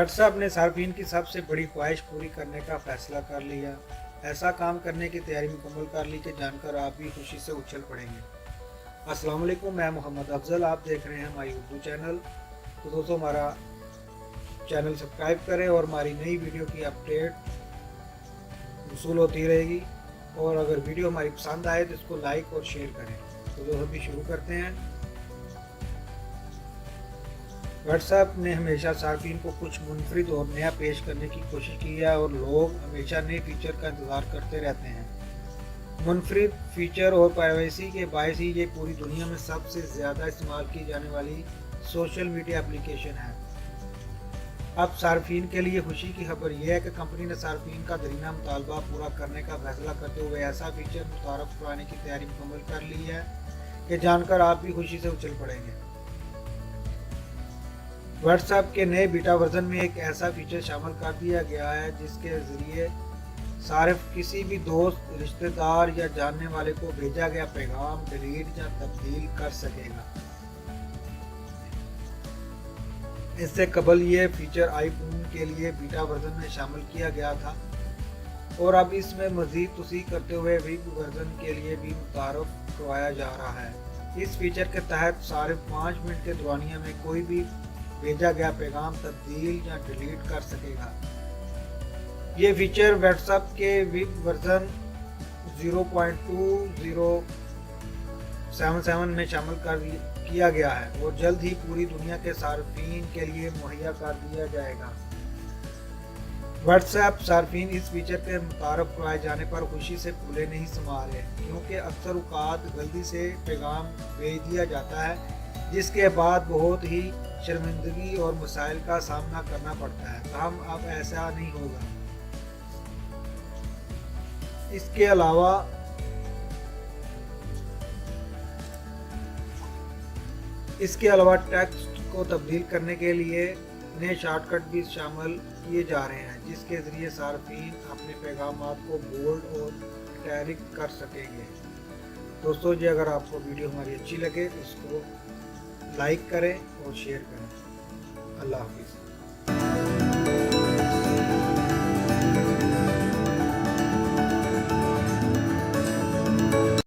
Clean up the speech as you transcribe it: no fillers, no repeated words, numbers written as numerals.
WhatsApp ने सार्फिन की सबसे बड़ी ख्वाहिश पूरी करने का फैसला कर लिया। ऐसा काम करने की तैयारी मुकम्मल कर ली कि जानकर आप भी खुशी से उछल पड़ेंगे। अस्सलाम वालेकुम, मैं मोहम्मद अफजल, आप देख रहे हैं हमारी उर्दू चैनल। तो दोस्तों, हमारा चैनल सब्सक्राइब करें और हमारी नई वीडियो की अपडेट वसूल होती रहेगी। और अगर वीडियो हमारी पसंद आए तो इसको लाइक और शेयर करें। तो दोस्तों, अभी शुरू करते हैं। व्हाट्सएप ने हमेशा सार्फिन को कुछ मुनफरिद और नया पेश करने की कोशिश की है और लोग हमेशा नए फीचर का इंतज़ार करते रहते हैं। मुनफरिद फीचर और प्राइवेसी के बायस ही ये पूरी दुनिया में सबसे ज़्यादा इस्तेमाल की जाने वाली सोशल मीडिया एप्लीकेशन है। अब सार्फिन के लिए खुशी की खबर यह है कि कंपनी ने सार्फिन का दरीना मुतालबा पूरा करने का फैसला करते हुए ऐसा फीचर मुतारफ कराने की तैयारी मुकम्मल कर ली है कि जानकर आप भी खुशी से उछल पड़ेंगे। व्हाट्सएप के नए बीटा वर्जन में एक ऐसा फीचर शामिल कर दिया गया है जिसके ज़रिए सार्फ किसी भी दोस्त, रिश्तेदार या जानने वाले को भेजा गया पैगाम डिलीट या तब्दील कर सकेगा। इससे कबल ये फीचर आईफोन के लिए बीटा वर्जन में शामिल किया गया था और अब इसमें मज़ीद तौसीक़ करते हुए वेब वर्जन के लिए भी मुतारफ़ करवाया जा रहा है। इस फीचर के तहत सार्फ 5 मिनट के दौरानिया में कोई भी भेजा गया पैगाम तब्दील या डिलीट कर सकेगा। ये फीचर व्हाट्सएप के वेब वर्जन 0.2077 में शामिल किया गया है और जल्द ही पूरी दुनिया के सार्फिन के लिए मुहैया कर दिया जाएगा। व्हाट्सएप सार्फिन इस फीचर के मुतारफ़ कराए जाने पर खुशी से फूले नहीं समा रहे, क्योंकि अक्सर औक़ात गलती से पैगाम भेज दिया जाता है जिसके बाद बहुत ही शर्मिंदगी और मसाइल का सामना करना पड़ता है। हम अब ऐसा नहीं होगा। इसके अलावा टेक्स्ट को तब्दील करने के लिए नए शॉर्टकट भी शामिल किए जा रहे हैं जिसके ज़रिए सार्फिन अपने पैगामात को बोल्ड और इटैलिक कर सकेंगे। दोस्तों जी, अगर आपको वीडियो हमारी अच्छी लगे तो इसको लाइक करें और शेयर करें। अल्लाह हाफिज़।